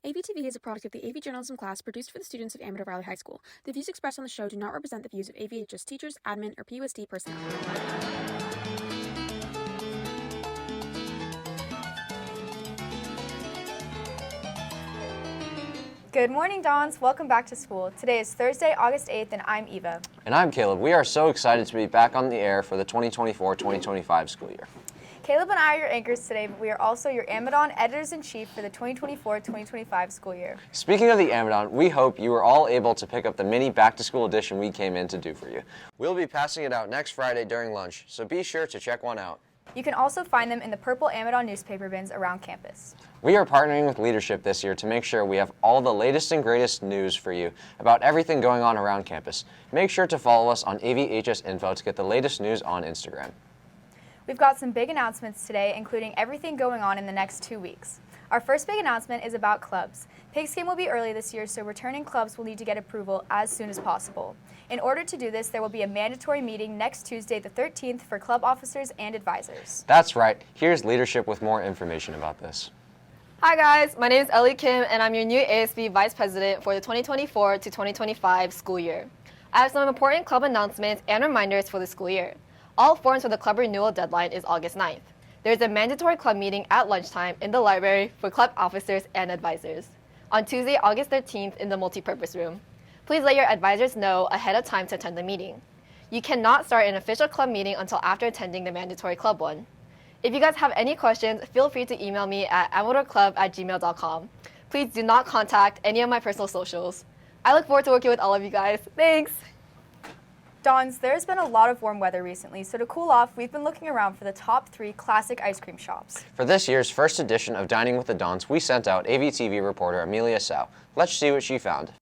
AVtv is a product of the AV journalism class produced for the students of Amador Valley High School. The views expressed on the show do not represent the views of AVHS teachers, admin, or PUSD personnel. Good morning, Dons. Welcome back to school. Today is Thursday, August 8th, and I'm Eva. And I'm Caleb. We are so excited to be back on the air for the 2024-2025 school year. Caleb and I are your anchors today, but we are also your Amadon editors-in-chief for the 2024-2025 school year. Speaking of the Amadon, we hope you were all able to pick up the mini back-to-school edition we came in to do for you. We'll be passing it out next Friday during lunch, so be sure to check one out. You can also find them in the purple Amadon newspaper bins around campus. We are partnering with Leadership this year to make sure we have all the latest and greatest news for you about everything going on around campus. Make sure to follow us on AVHS Info to get the latest news on Instagram. We've got some big announcements today, including everything going on in the next 2 weeks. Our first big announcement is about clubs. Pigskin will be early this year, so returning clubs will need to get approval as soon as possible. In order to do this, there will be a mandatory meeting next Tuesday, the 13th, for club officers and advisors. That's right. Here's Leadership with more information about this. Hi guys, my name is Ellie Kim and I'm your new ASB Vice President for the 2024 to 2025 school year. I have some important club announcements and reminders for the school year. All forms for the club renewal deadline is August 9th. There is a mandatory club meeting at lunchtime in the library for club officers and advisors. On Tuesday, August 13th in the multipurpose room. Please let your advisors know ahead of time to attend the meeting. You cannot start an official club meeting until after attending the mandatory club one. If you guys have any questions, feel free to email me at amadorclub@gmail.com. Please do not contact any of my personal socials. I look forward to working with all of you guys. Thanks! Dons, there's been a lot of warm weather recently, so to cool off, we've been looking around for the top 3 classic ice cream shops. For this year's first edition of Dining with the Dons, we sent out AVtv reporter Amelia Sau. Let's see what she found.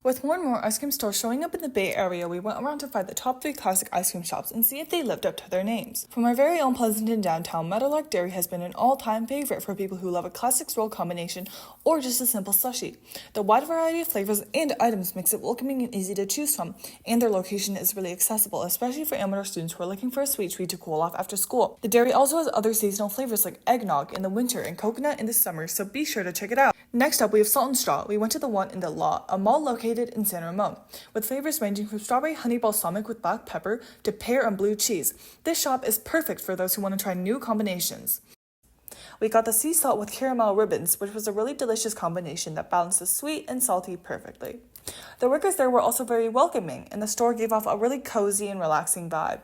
With more and more ice cream stores showing up in the Bay Area, we went around to find the top 3 classic ice cream shops and see if they lived up to their names. From our very own Pleasanton downtown, Meadowlark Dairy has been an all-time favorite for people who love a classic roll combination or just a simple slushie. The wide variety of flavors and items makes it welcoming and easy to choose from, and their location is really accessible, especially for Amador students who are looking for a sweet treat to cool off after school. The dairy also has other seasonal flavors like eggnog in the winter and coconut in the summer, so be sure to check it out. Next up, we have Salt and Straw. We went to the one in the Law, a mall located in San Ramon, with flavors ranging from strawberry honey balsamic with black pepper to pear and blue cheese. This shop is perfect for those who want to try new combinations. We got the sea salt with caramel ribbons, which was a really delicious combination that balanced the sweet and salty perfectly. The workers there were also very welcoming, and the store gave off a really cozy and relaxing vibe.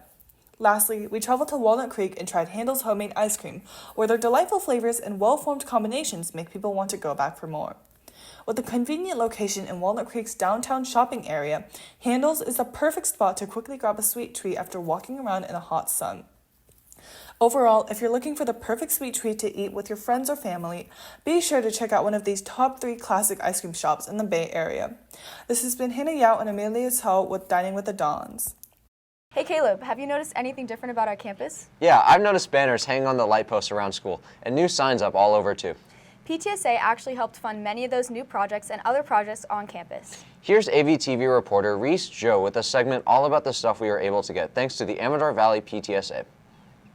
Lastly, we traveled to Walnut Creek and tried Handel's homemade ice cream, where their delightful flavors and well-formed combinations make people want to go back for more. With a convenient location in Walnut Creek's downtown shopping area, Handel's is the perfect spot to quickly grab a sweet treat after walking around in the hot sun. Overall, if you're looking for the perfect sweet treat to eat with your friends or family, be sure to check out one of these top 3 classic ice cream shops in the Bay Area. This has been Hannah Yao and Amelia Sau with Dining with the Dons. Hey Caleb, have you noticed anything different about our campus? Yeah, I've noticed banners hanging on the light posts around school and new signs up all over too. PTSA actually helped fund many of those new projects and other projects on campus. Here's AVtv reporter Reese Joe with a segment all about the stuff we were able to get thanks to the Amador Valley PTSA.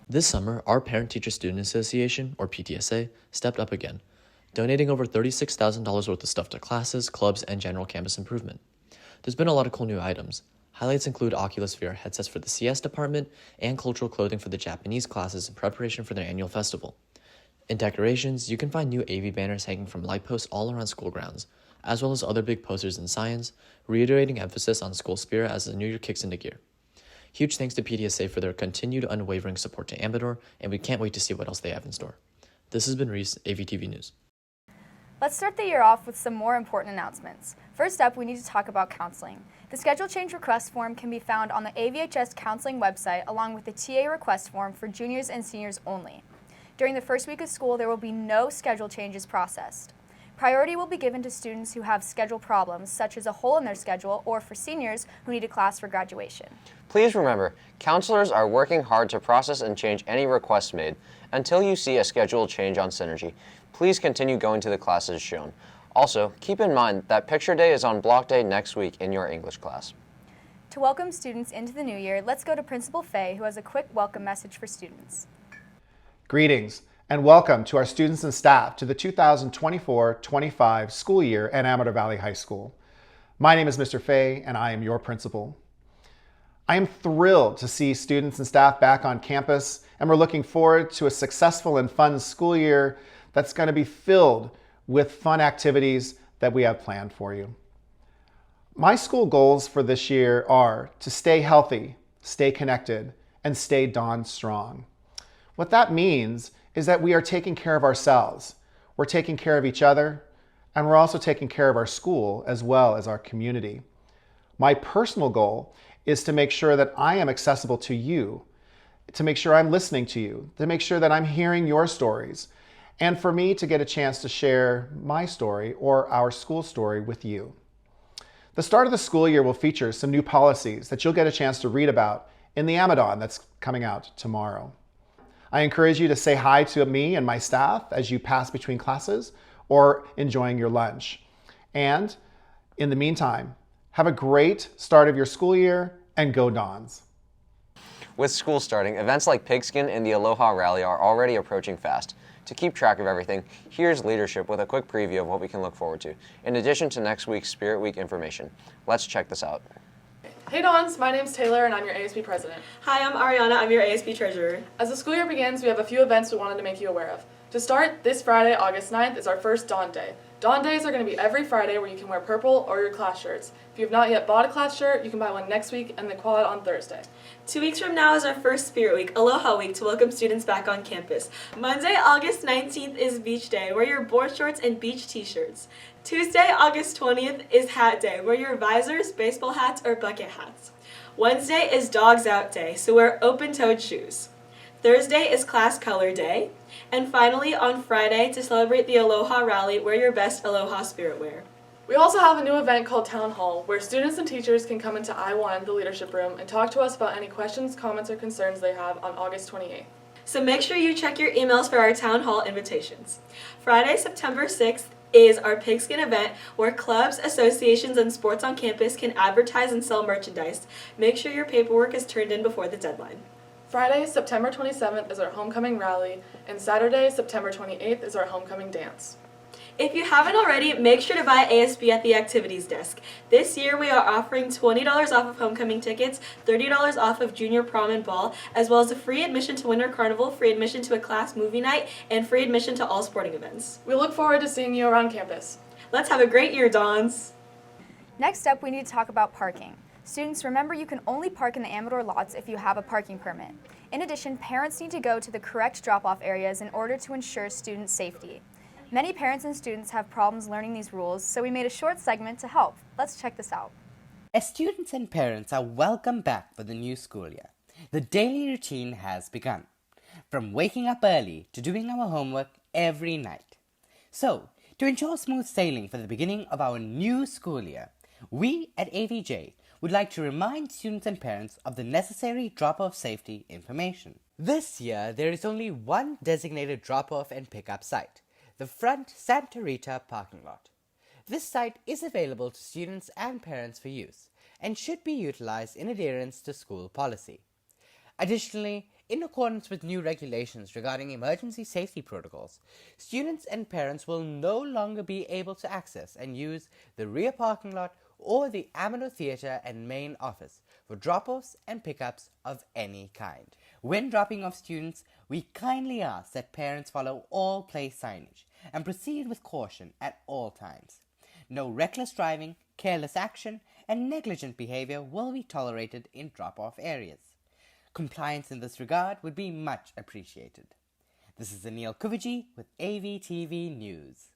This summer, our Parent-Teacher-Student Association, or PTSA, stepped up again, donating over $36,000 worth of stuff to classes, clubs, and general campus improvement. There's been a lot of cool new items. Highlights include Oculus VR headsets for the CS department and cultural clothing for the Japanese classes in preparation for their annual festival. In decorations, you can find new AV banners hanging from light posts all around school grounds, as well as other big posters in science, reiterating emphasis on school spirit as the new year kicks into gear. Huge thanks to PTSA for their continued unwavering support to Amador, and we can't wait to see what else they have in store. This has been Reese, AVtv News. Let's start the year off with some more important announcements. First up, we need to talk about counseling. The schedule change request form can be found on the AVHS counseling website along with the TA request form for juniors and seniors only. During the first week of school, there will be no schedule changes processed. Priority will be given to students who have schedule problems, such as a hole in their schedule, or for seniors who need a class for graduation. Please remember, counselors are working hard to process and change any requests made. Until you see a schedule change on Synergy, please continue going to the classes shown. Also, keep in mind that Picture Day is on Block Day next week in your English class. To welcome students into the new year, let's go to Principal Faye, who has a quick welcome message for students. Greetings and welcome to our students and staff to the 2024-25 school year at Amador Valley High School. My name is Mr. Fay and I am your principal. I am thrilled to see students and staff back on campus, and we're looking forward to a successful and fun school year that's going to be filled with fun activities that we have planned for you. My school goals for this year are to stay healthy, stay connected, and stay Dawn strong. What that means is that we are taking care of ourselves, we're taking care of each other, and we're also taking care of our school as well as our community. My personal goal is to make sure that I am accessible to you, to make sure I'm listening to you, to make sure that I'm hearing your stories, and for me to get a chance to share my story or our school story with you. The start of the school year will feature some new policies that you'll get a chance to read about in the Amadon that's coming out tomorrow. I encourage you to say hi to me and my staff as you pass between classes or enjoying your lunch. And in the meantime, have a great start of your school year and go Dons. With school starting, events like Pigskin and the Aloha Rally are already approaching fast. To keep track of everything, here's leadership with a quick preview of what we can look forward to, in addition to next week's Spirit Week information. Let's check this out. Hey Dons, my name's Taylor and I'm your ASB president. Hi, I'm Ariana, I'm your ASB treasurer. As the school year begins, we have a few events we wanted to make you aware of. To start, this Friday, August 9th, is our first Dawn Day. Dawn Days are going to be every Friday where you can wear purple or your class shirts. If you have not yet bought a class shirt, you can buy one next week and then call it on Thursday. 2 weeks from now is our first Spirit Week, Aloha Week, to welcome students back on campus. Monday, August 19th is Beach Day. Wear your board shorts and beach t-shirts. Tuesday, August 20th is Hat Day. Wear your visors, baseball hats, or bucket hats. Wednesday is Dogs Out Day, so wear open-toed shoes. Thursday is Class Color Day. And finally, on Friday, to celebrate the Aloha Rally, wear your best Aloha spirit wear. We also have a new event called Town Hall, where students and teachers can come into I-1, the leadership room, and talk to us about any questions, comments, or concerns they have on August 28th. So make sure you check your emails for our Town Hall invitations. Friday, September 6th, is our Pigskin event where clubs, associations, and sports on campus can advertise and sell merchandise. Make sure your paperwork is turned in before the deadline. Friday, September 27th is our homecoming rally, and Saturday, September 28th is our homecoming dance. If you haven't already, make sure to buy ASB at the activities desk. This year we are offering $20 off of homecoming tickets, $30 off of junior prom and ball, as well as a free admission to Winter Carnival, free admission to a class movie night, and free admission to all sporting events. We look forward to seeing you around campus. Let's have a great year, Dons! Next up, we need to talk about parking. Students, remember you can only park in the Amador lots if you have a parking permit. In addition, parents need to go to the correct drop-off areas in order to ensure student safety. Many parents and students have problems learning these rules, so we made a short segment to help. Let's check this out. As students and parents are welcome back for the new school year, the daily routine has begun, from waking up early to doing our homework every night. So, to ensure smooth sailing for the beginning of our new school year, we at AVJ would like to remind students and parents of the necessary drop-off safety information. This year, there is only one designated drop-off and pick-up site, the front Santa Rita parking lot. This site is available to students and parents for use and should be utilized in adherence to school policy. Additionally, in accordance with new regulations regarding emergency safety protocols, students and parents will no longer be able to access and use the rear parking lot or the Amador Theatre and main office for drop-offs and pickups of any kind. When dropping off students, we kindly ask that parents follow all place signage and proceed with caution at all times. No reckless driving, careless action, and negligent behavior will be tolerated in drop-off areas. Compliance in this regard would be much appreciated. This is Anil Kuviji with AVtv News.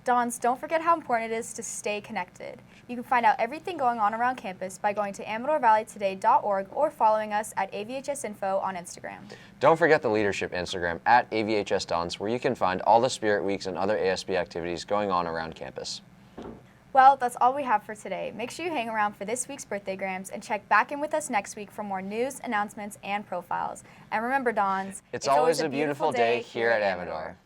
Dons, don't forget how important it is to stay connected. You can find out everything going on around campus by going to amadorvalleytoday.org or following us at AVHSinfo on Instagram. Don't forget the leadership Instagram at AVHSDons, where you can find all the Spirit Weeks and other ASB activities going on around campus. Well, that's all we have for today. Make sure you hang around for this week's birthday grams and check back in with us next week for more news, announcements, and profiles. And remember, Dons, it's always a beautiful day here at Amador.